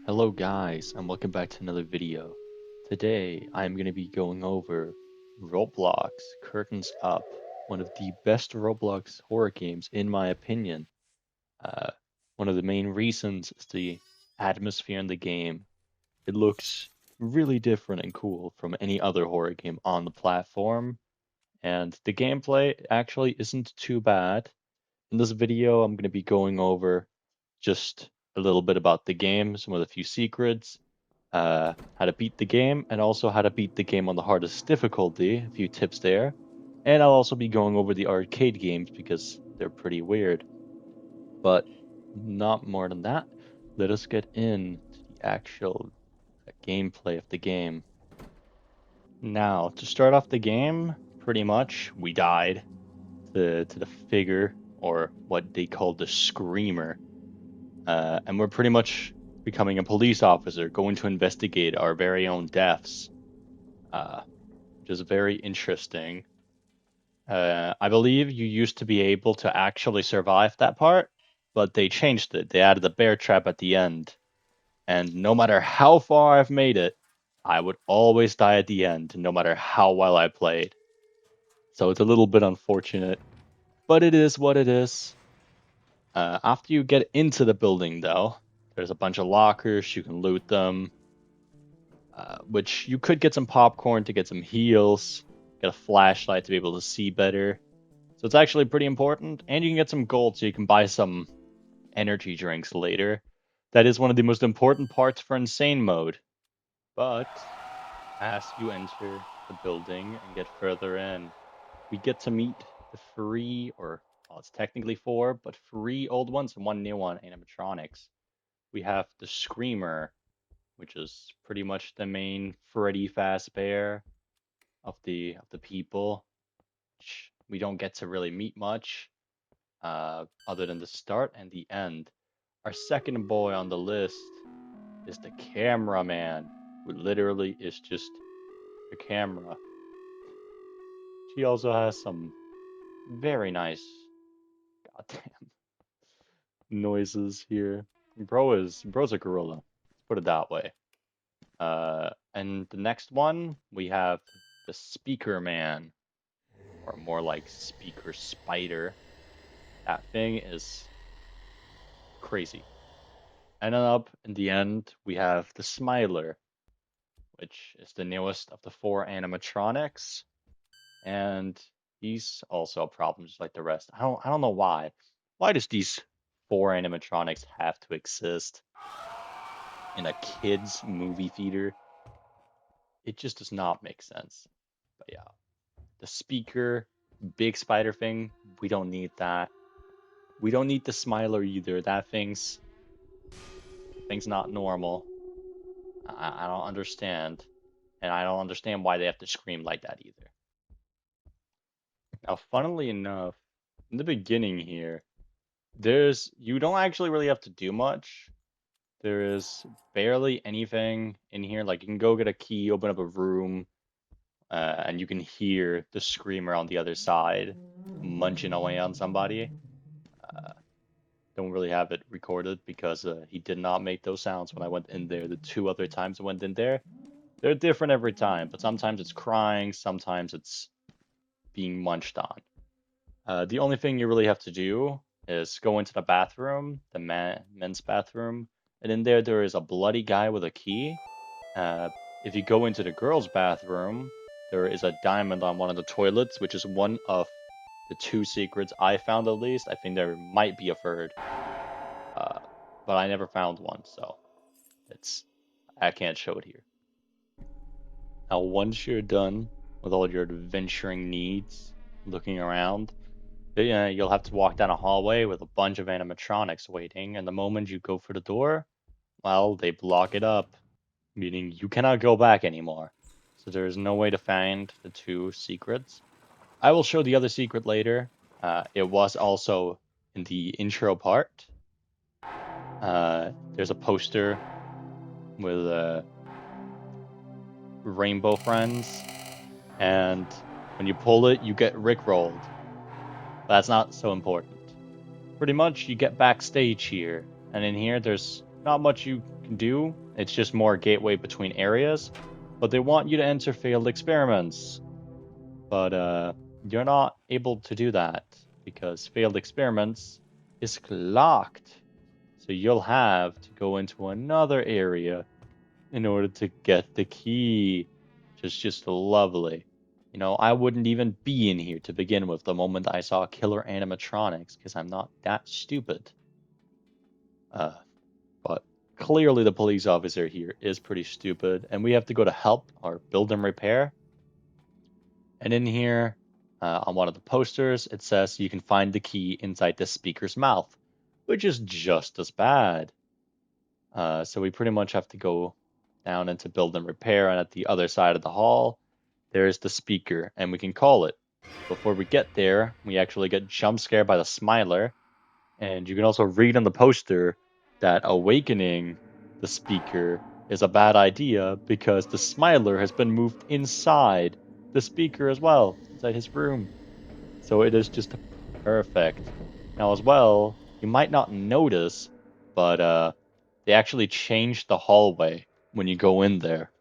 Hello guys, and welcome back to another video. Today, I'm going to be going over Roblox Curtains Up, one of the best Roblox horror games in my opinion. Uh, One of the main reasons is the atmosphere in the game. It looks really different and cool from any other horror game on the platform, and the gameplay actually isn't too bad. In this video, I'm going to be going over just a little bit about the game, some of the few secrets, how to beat the game, and also how to beat the game on the hardest difficulty, a few tips there. And I'll also be going over the arcade games because they're pretty weird. But not more than that. Let us get into the actual gameplay of the game. Now, to start off the game, pretty much we died to the figure, or what they call the Screamer. And we're pretty much becoming a police officer, going to investigate our very own deaths, uh, which is very interesting. I believe you used to be able to actually survive that part, but they changed it. They added a bear trap at the end, and no matter how far I've made it, I would always die at the end, no matter how well I played. So it's a little bit unfortunate, but it is what it is. After you get into the building, though, there's a bunch of lockers. You can loot them, which you could get some popcorn to get some heals, get a flashlight to be able to see better. So it's actually pretty important, and you can get some gold so you can buy some energy drinks later. That is one of the most important parts for insane mode. But as you enter the building and get further in, we get to meet the three, or well, it's technically four, but three old ones and one new one, animatronics. We have the Screamer, which is pretty much the main Freddy Fazbear of the people. Which we don't get to really meet much, other than the start and the end. Our second boy on the list is the cameraman, who literally is just a camera. She also has some very nice, goddamn noises here. Bro's a gorilla. Let's put it that way. And the next one we have the Speaker Man, or more like Speaker Spider. That thing is crazy. And then up in the end we have the Smiler, which is the newest of the four animatronics, and he's also a problem just like the rest. I don't know why. Why does these four animatronics have to exist in a kids movie theater? It just does not make sense. But yeah, the speaker, big spider thing, we don't need that. We don't need the smiler either. That thing's not normal. I don't understand, and I don't understand why they have to scream like that either. Now, funnily enough, in the beginning here, you don't actually really have to do much. There is barely anything in here. Like you can go get a key, open up a room, and you can hear the screamer on the other side munching away on somebody. Uh, don't really have it recorded because he did not make those sounds when I went in there. The two other times I went in there, they're different every time, but sometimes it's crying, sometimes it's being munched on. The only thing you really have to do is go into the bathroom, the men's bathroom, and in there is a bloody guy with a key. If you go into the girls' bathroom, there is a diamond on one of the toilets, which is one of the two secrets I found at least. I think there might be a third, uh, but I never found one, so it's I can't show it here. Now, once you're done with all your adventuring needs, looking around, you'll have to walk down a hallway with a bunch of animatronics waiting, and the moment you go for the door, well, they block it up, meaning you cannot go back anymore. So there is no way to find the two secrets. I will show the other secret later. It was also in the intro part. There's a poster with rainbow friends, and when you pull it, you get rickrolled. That's not so important. Pretty much, you get backstage here, and in here, there's not much you can do. It's just more gateway between areas, but they want you to enter failed experiments. But you're not able to do that because failed experiments is locked. So you'll have to go into another area in order to get the key. Just lovely. You know, I wouldn't even be in here to begin with the moment I saw killer animatronics because I'm not that stupid. Uh, but clearly the police officer here is pretty stupid, and we have to go to help or build and repair. And in here, on one of the posters, it says you can find the key inside the speaker's mouth, which is just as bad. So we pretty much have to go down into build and repair, and at the other side of the hall, there's the speaker, and we can call it. Before we get there, we actually get jump scared by the Smiler, and you can also read on the poster that awakening the speaker is a bad idea because the Smiler has been moved inside the speaker as well, inside his room. So it is just perfect. Now, as well, you might not notice, but they actually changed the hallway when you go in there.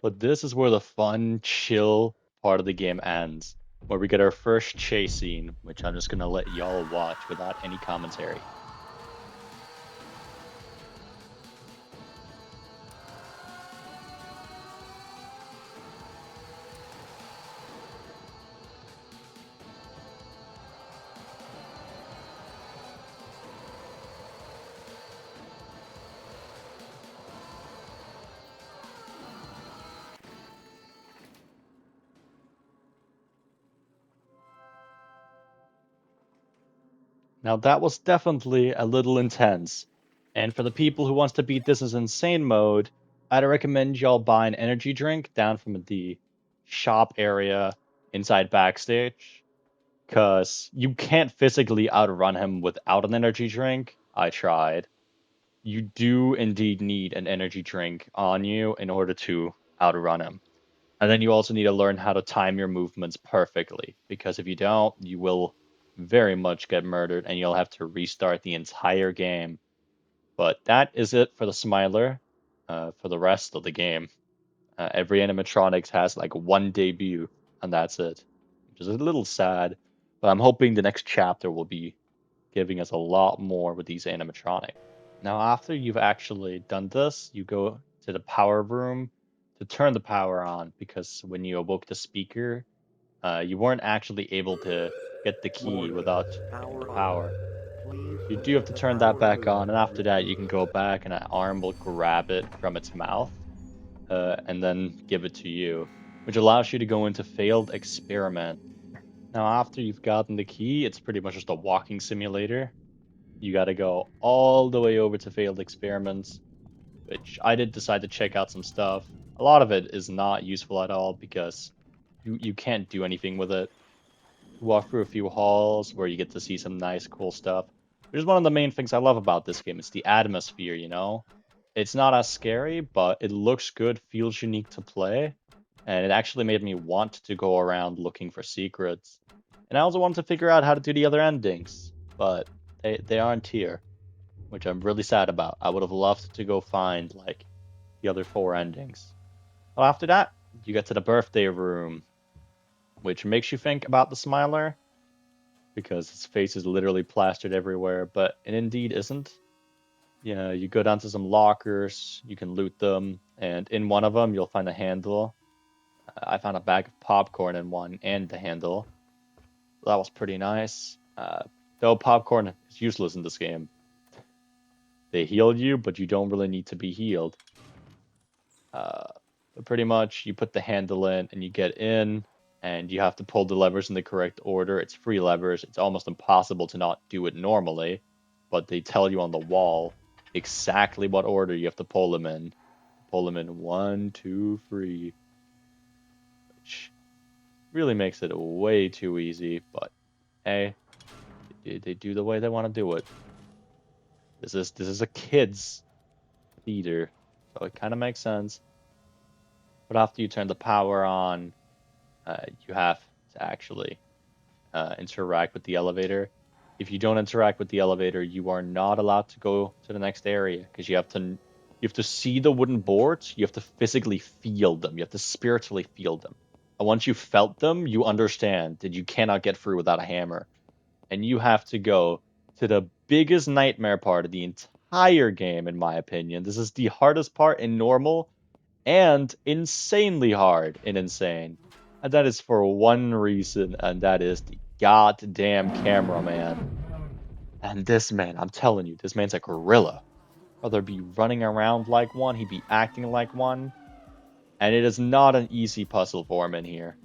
But this is where the fun, chill part of the game ends, where we get our first chase scene, which I'm just gonna let y'all watch without any commentary. Now that was definitely a little intense, and for the people who wants to beat this as insane mode, I'd recommend y'all buy an energy drink down from the shop area inside backstage, cause you can't physically outrun him without an energy drink. I tried. You do indeed need an energy drink on you in order to outrun him. And then you also need to learn how to time your movements perfectly, because if you don't, you will very much get murdered and you'll have to restart the entire game. But that is it for the Smiler. For the rest of the game, every animatronics has like one debut, and that's it, which is a little sad. But I'm hoping the next chapter will be giving us a lot more with these animatronics. Now, after you've actually done this, you go to the power room to turn the power on because when you awoke the speaker, you weren't actually able to get the key Warning. without turning the Power on. power. Please You do have leave to the turn that power back room. on, and after that, you can go back and an arm will grab it from its mouth and then give it to you, which allows you to go into failed experiment. Now, after you've gotten the key, it's pretty much just a walking simulator. You got to go all the way over to failed experiments, which I did decide to check out some stuff. A lot of it is not useful at all because you can't do anything with it. You walk through a few halls where you get to see some nice, cool stuff. Which is one of the main things I love about this game. It's the atmosphere, you know? It's not as scary, but it looks good, feels unique to play, and it actually made me want to go around looking for secrets. And I also wanted to figure out how to do the other endings, but they aren't here, which I'm really sad about. I would have loved to go find like the other four endings. Well, after that, you get to the birthday room, which makes you think about the Smiler because his face is literally plastered everywhere, but it indeed isn't. Yeah, you go down to some lockers, you can loot them, and in one of them you'll find a handle. I found a bag of popcorn in one and the handle. That was pretty nice. Though popcorn is useless in this game. They heal you, but you don't really need to be healed. Uh, but pretty much, you put the handle in and you get in, and you have to pull the levers in the correct order. It's free levers. It's almost impossible to not do it normally, but they tell you on the wall exactly what order you have to pull them in. Pull them in one, two, three, which really makes it way too easy. But hey, they do the way they want to do it. This is a kids theater, so it kind of makes sense. But after you turn the power on, you have to actually interact with the elevator. If you don't interact with the elevator, you are not allowed to go to the next area because you You have to see the wooden boards. You have to physically feel them. You have to spiritually feel them. And once you felt them, you understand that you cannot get through without a hammer. And you have to go to the biggest nightmare part of the entire game, in my opinion. This is the hardest part in normal and insanely hard in insane. And that is for one reason, and that is the goddamn cameraman. And this man, I'm telling you, this man's a gorilla. Rather be running around like one, he'd be acting like one. And it is not an easy puzzle for him in here.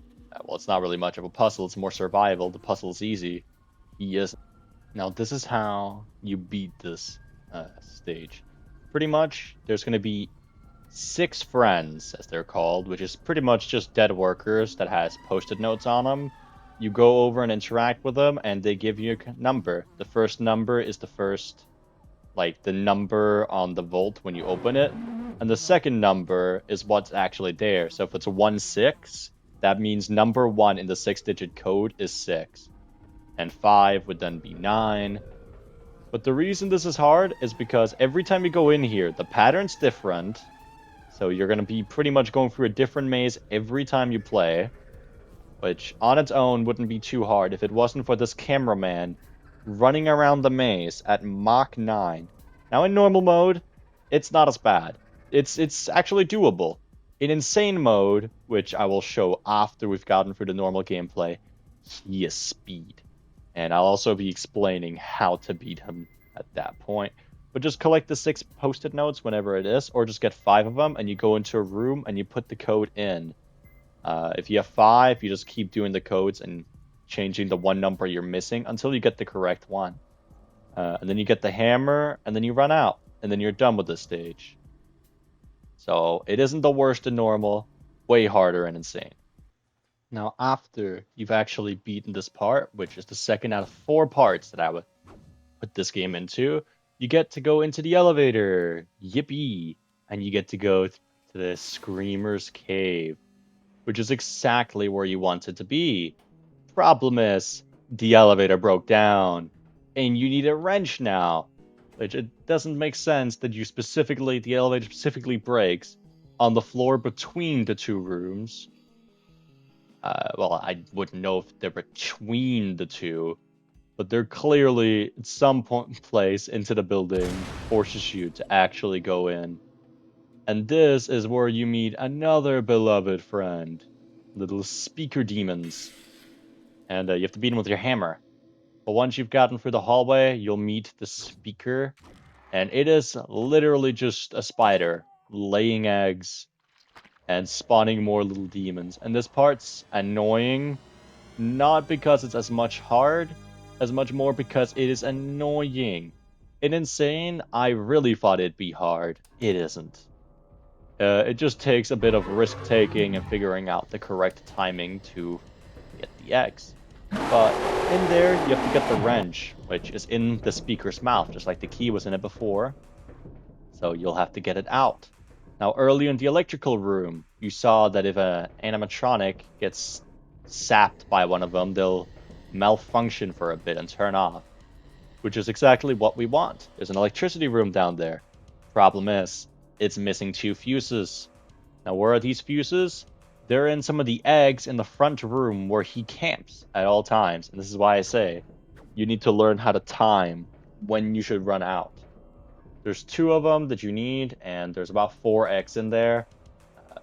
Well, it's not really much of a puzzle, it's more survival. The puzzle is easy. He is. Now, this is how you beat this stage. Pretty much, there's going to be 6 friends, as they're called, which is pretty much just dead workers that has post-it notes on them. You go over and interact with them, and they give you a number. The first number is the first, like, the number on the vault when you open it. And the second number is what's actually there. So if it's 1-6, that means number 1 in the 6-digit code is 6. And 5 would then be 9. But the reason this is hard is because every time you go in here, the pattern's different. So you're going to be pretty much going through a different maze every time you play. Which on its own wouldn't be too hard if it wasn't for this cameraman running around the maze at Mach 9. Now in normal mode, it's not as bad. It's actually doable. In insane mode, which I will show after we've gotten through the normal gameplay, he is speed. And I'll also be explaining how to beat him at that point. But just collect the 6 post-it notes whenever it is, or just get 5 of them, and you go into a room and you put the code in. If you have 5, you just keep doing the codes and changing the one number you're missing until you get the correct one. And then you get the hammer, and then you run out, and then you're done with this stage. So it isn't the worst in normal, way harder and insane. Now, after you've actually beaten this part, which is the second out of 4 parts that I would put this game into, you get to go into the elevator. Yippee! And you get to go to the Screamer's Cave, which is exactly where you want it to be. Problem is, the elevator broke down, and you need a wrench now, which it doesn't make sense that the elevator specifically breaks on the floor between the 2 rooms. Well, I wouldn't know if they're between the 2, but they're clearly at some place into the building forces you to actually go in. And this is where you meet another beloved friend, little speaker demons. And you have to beat them with your hammer. But once you've gotten through the hallway, you'll meet the speaker. And it is literally just a spider laying eggs and spawning more little demons. And this part's annoying, not because it's as much hard, as much more because it is annoying. In Insane, I really thought it'd be hard. It isn't. It just takes a bit of risk-taking and figuring out the correct timing to get the eggs. But in there, you have to get the wrench, which is in the speaker's mouth, just like the key was in it before. So you'll have to get it out. Now, earlier in the electrical room, you saw that if an animatronic gets sapped by one of them, they'll malfunction for a bit and turn off. Which is exactly what we want. There's an electricity room down there. Problem is, it's missing 2 fuses. Now, where are these fuses? They're in some of the eggs in the front room where he camps at all times. And this is why I say, you need to learn how to time when you should run out. There's 2 of them that you need, and there's about 4 eggs in there.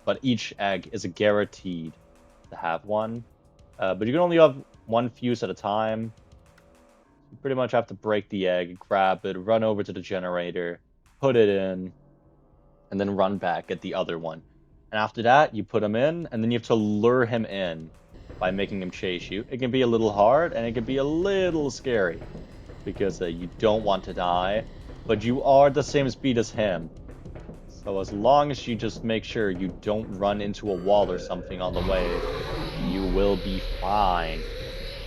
But each egg is guaranteed to have one. But you can only have 1 fuse at a time. You pretty much have to break the egg, grab it, run over to the generator, put it in, and then run back at the other one. And after that, you put him in, and then you have to lure him in by making him chase you. It can be a little hard, and it can be a little scary, because you don't want to die, but you are the same speed as him. So as long as you just make sure you don't run into a wall or something on the way, you will be fine.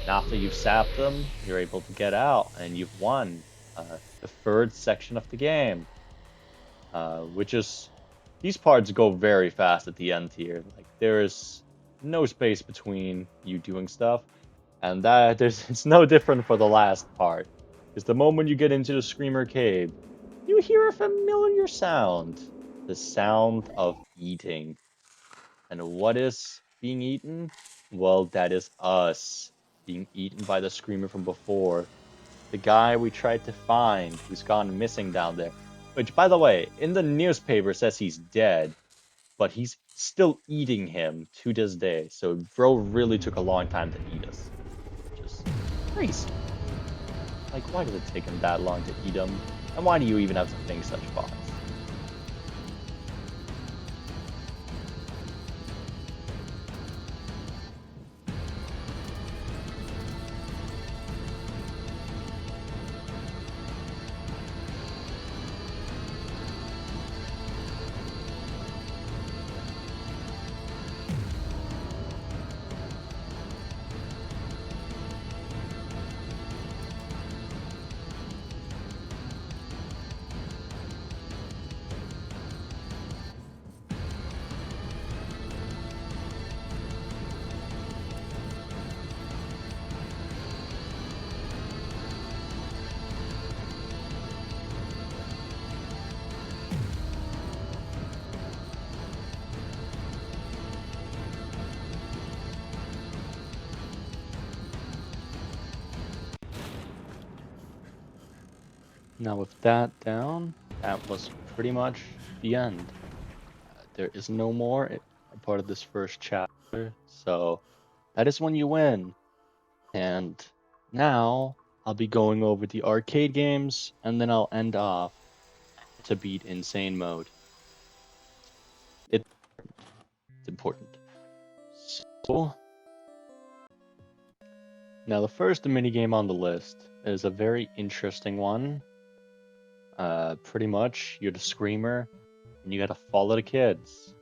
And after you've sapped them, you're able to get out, and you've won the 3rd section of the game. Which is, these parts go very fast at the end here. Like, there is no space between you doing stuff, and it's no different for the last part. Because the moment you get into the Screamer Cave, you hear a familiar sound. the sound of eating. And what is being eaten? Well, that is us being eaten by the screamer from before. The guy we tried to find who's gone missing down there. Which, by the way, in the newspaper says he's dead, but he's still eating him to this day. So bro really took a long time to eat us. Just crazy. Like, why did it take him that long to eat him? And why do you even have to think such thoughts? Now with that down, that was pretty much the end. There is no more a part of this first chapter, so that is when you win. And now I'll be going over the arcade games, and then I'll end off to beat insane mode. It's important. So now the first minigame on the list is a very interesting one. Pretty much you're the screamer, and you gotta follow the kids.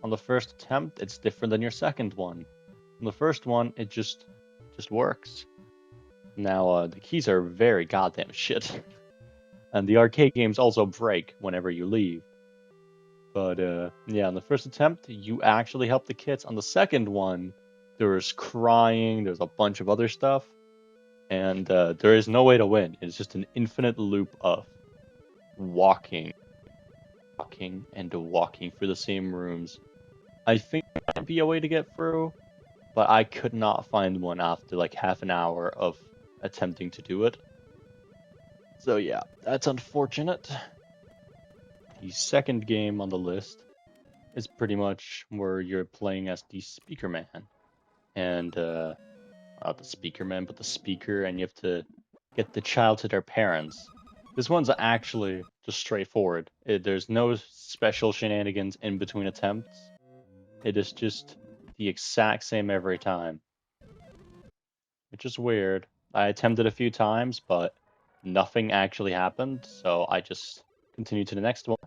On the first attempt, it's different than your second one. On the first one, it just works. Now, the keys are very goddamn shit. And the arcade games also break whenever you leave. But, yeah, on the first attempt, you actually help the kids. On the second one, there's crying, there's a bunch of other stuff. And, there is no way to win. It's just an infinite loop of walking, and walking through the same rooms. I think there might be a way to get through, but I could not find one after like half an hour of attempting to do it. So yeah, that's unfortunate. The second game on the list is pretty much where you're playing as the speaker man. And not the speaker man, but the speaker, and you have to get the child to their parents. This one's actually just straightforward. There's no special shenanigans in between attempts. It is just the exact same every time. Which is weird. I attempted a few times, but nothing actually happened, so I just continued to the next one.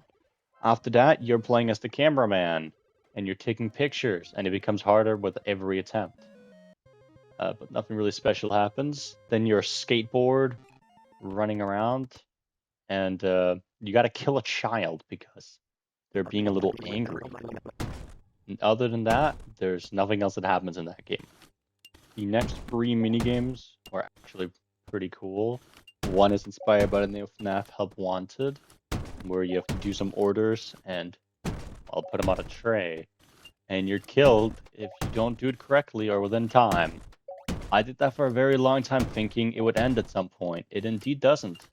After that, you're playing as the cameraman, and you're taking pictures, and it becomes harder with every attempt. But nothing really special happens. Then you're a skateboard running around, and you gotta kill a child because they're being a little angry. And other than that, there's nothing else that happens in that game. The next three minigames are actually pretty cool. One is inspired by the new FNAF Help Wanted, where you have to do some orders and I'll put them on a tray. And you're killed if you don't do it correctly or within time. I did that for a very long time thinking it would end at some point. It indeed doesn't.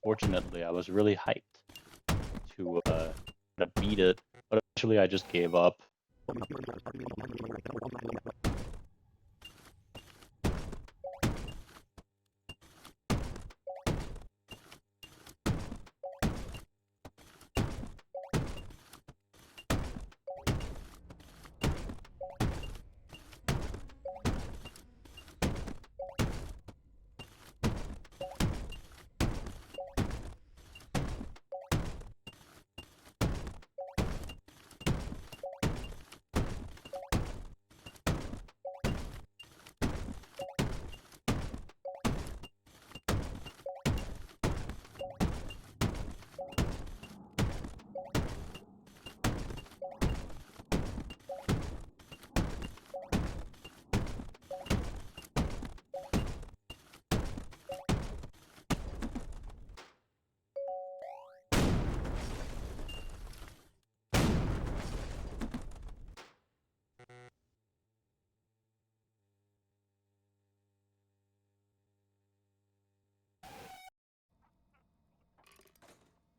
Fortunately, I was really hyped to beat it, but eventually I just gave up.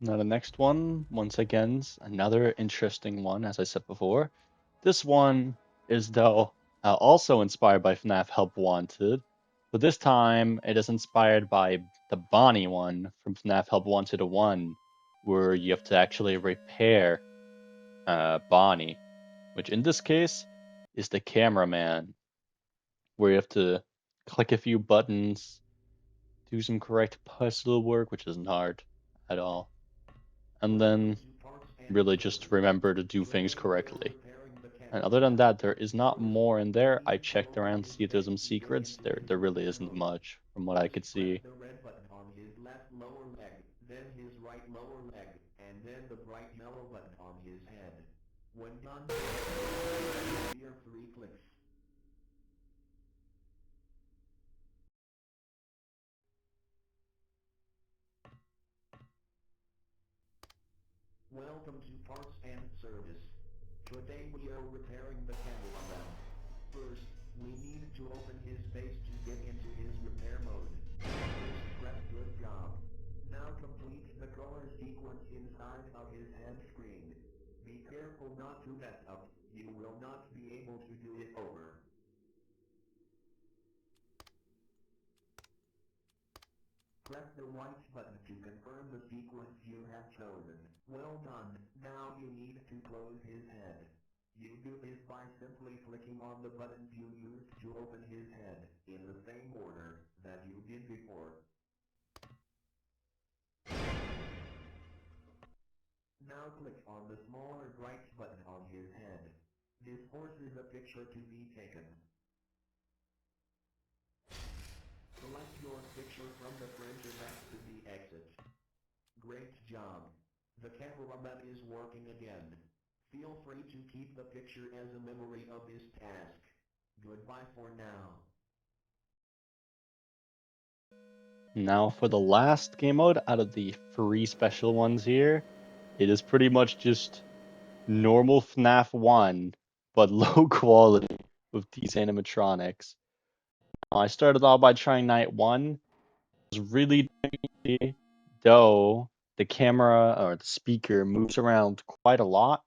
Now the next one, once again, another interesting one, as I said before. This one is though also inspired by FNAF Help Wanted, but this time it is inspired by the Bonnie one from FNAF Help Wanted 1, where you have to actually repair Bonnie, which in this case is the cameraman, where you have to click a few buttons, do some correct puzzle work, which isn't hard at all, and Welcome then to Parts and really just Service. remember to do things Today we are correctly. repairing the And camera other than van. that, there is not First, more in we there. I need to checked open around to his see if there's face some to get secrets. into There his there really repair isn't mode. much from what I First, could press see. the red button on his left lower leg, then his right lower leg, and then the bright yellow button on his head. When done, appear 3 clicks. Welcome to Parts and Service. Today we are repairing the camera van. First, we need to open his face to get into his repair mode. First press good job. Now complete the color sequence inside of his head screen. Be careful not to mess up, you will not be able to do it over. Press the white button to confirm the sequence you have chosen. Well done, now you need to close his head. You do this by simply clicking on the buttons you used to open his head, in the same order that you did before. Now click on the smaller bright button on his head. This forces a picture to be taken. Select your picture from the printer next to the exit. Great job. The cameraman is working again. Feel free to keep the picture as a memory of his task. Goodbye for now. Now for the last game mode out of the three special ones here, it is pretty much just normal FNAF 1, but low quality with these animatronics. I started off by trying night 1. It was really easy, though the camera or the speaker moves around quite a lot,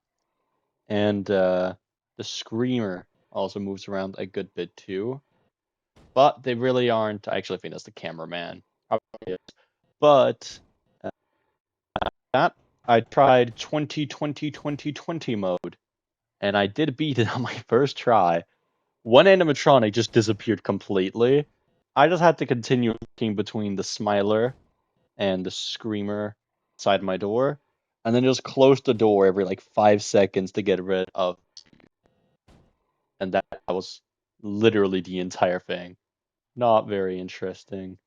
and the screamer also moves around a good bit too. But they really aren't. I actually think that's the cameraman. But that I tried 2020 mode, and I did beat it on my first try. One animatronic just disappeared completely. I just had to continue looking between the smiler and the screamer inside my door, and then just close the door every like 5 seconds to get rid of. And that was literally the entire thing. Not very interesting.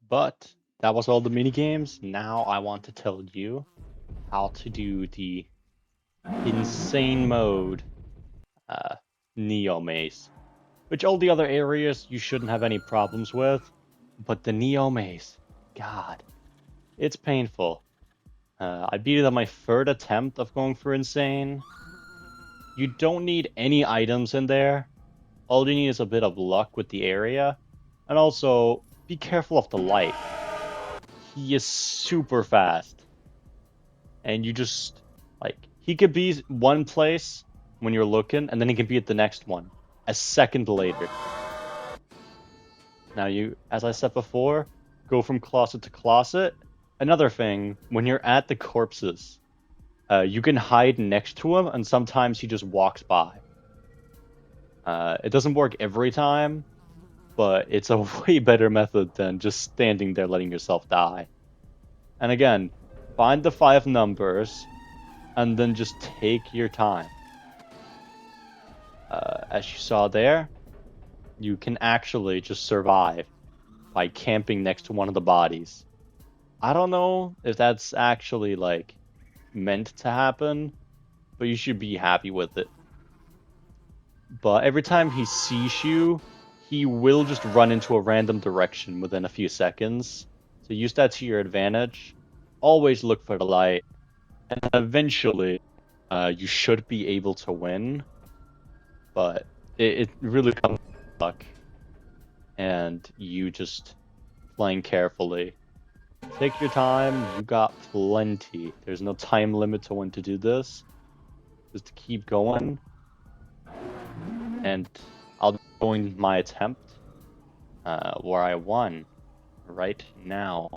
But that was all the mini games. Now I want to tell you how to do the insane mode uh, Neo Maze, which all the other areas you shouldn't have any problems with, but the Neo Maze, God, it's painful. I beat it on my third attempt of going for insane. You don't need any items in there. All you need is a bit of luck with the area, and also be careful of the light. He is super fast, and you just like he could be one place when you're looking, and then he can be at the next one a second later. Now you, as I said before, go from closet to closet. Another thing, when you're at the corpses, you can hide next to him, and sometimes he just walks by. It doesn't work every time, but it's a way better method than just standing there letting yourself die. And again, find the five numbers and then just take your time. As you saw there, you can actually just survive by camping next to one of the bodies. I don't know if that's actually like meant to happen, but you should be happy with it. But every time he sees you, he will just run into a random direction within a few seconds. So use that to your advantage. Always look for the light, and eventually, you should be able to win. But it really comes with luck, and you just playing carefully. Take your time. You got plenty. There's no time limit to when to do this. Just keep going, and I'll be doing my attempt, where I won right now.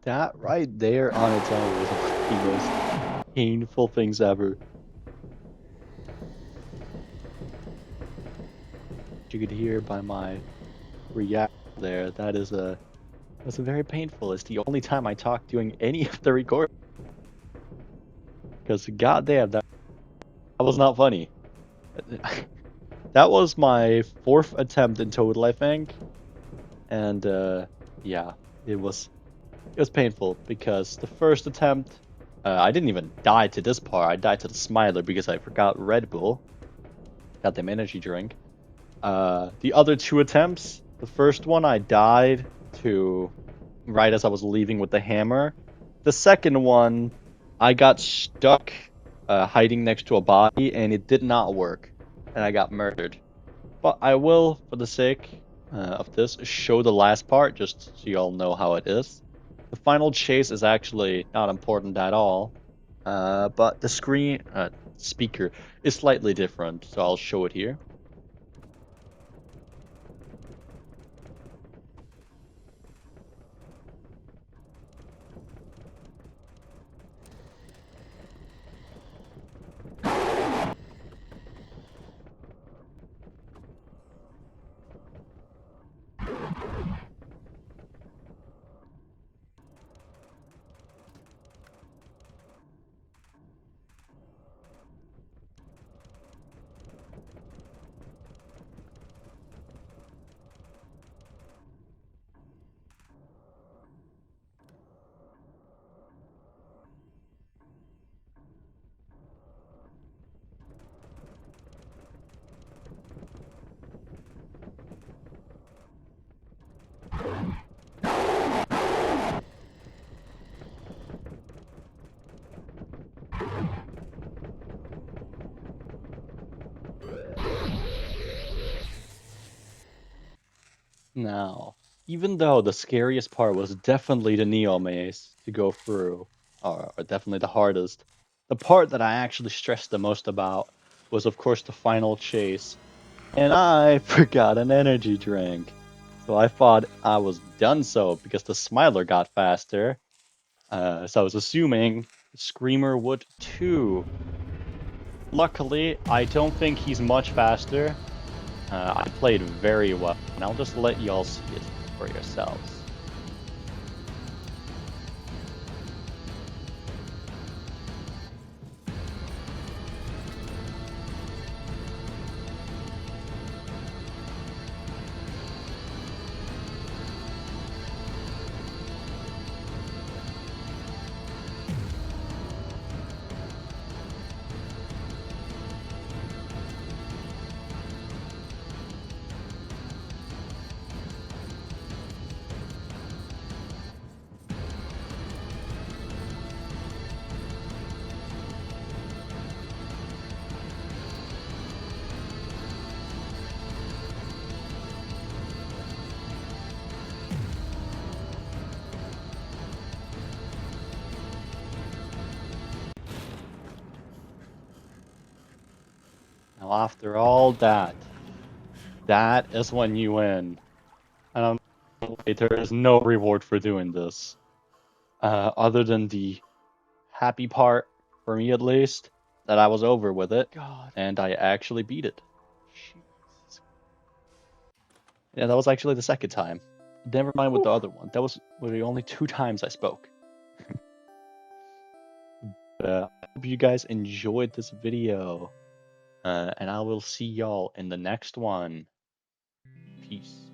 That right there on its own was one of the most painful things ever. You could hear by my reaction there. That's a very painful. It's the only time I talk doing any of the recording because goddamn, that was not funny. That was my fourth attempt in total, I think, and yeah, it was it was painful because the first attempt, I didn't even die to this part. I died to the Smiler because I forgot Red Bull, got them energy drink. The other two attempts, the first one I died to right as I was leaving with the hammer. The second one, I got stuck hiding next to a body and it did not work, and I got murdered. But I will, for the sake of this, show the last part just so you all know how it is. The final chase is actually not important at all, but the screen speaker is slightly different, so I'll show it here. Now, even though the scariest part was definitely the Neo maze to go through, or definitely the hardest, the part that I actually stressed the most about was, of course, the final chase. And I forgot an energy drink. So I thought I was done so because the Smiler got faster. So I was assuming Screamer would too. Luckily, I don't think he's much faster. I played very well, and I'll just let y'all see it for yourselves. Now, after all that, that is when you win. And there is no reward for doing this, other than the happy part, for me at least, that I was over with it, God. and I actually beat it. Yeah, that was actually the second time. Never mind with Whew. the other one. That was the only two times I spoke. I hope you guys enjoyed this video, and I will see y'all in the next one. Peace.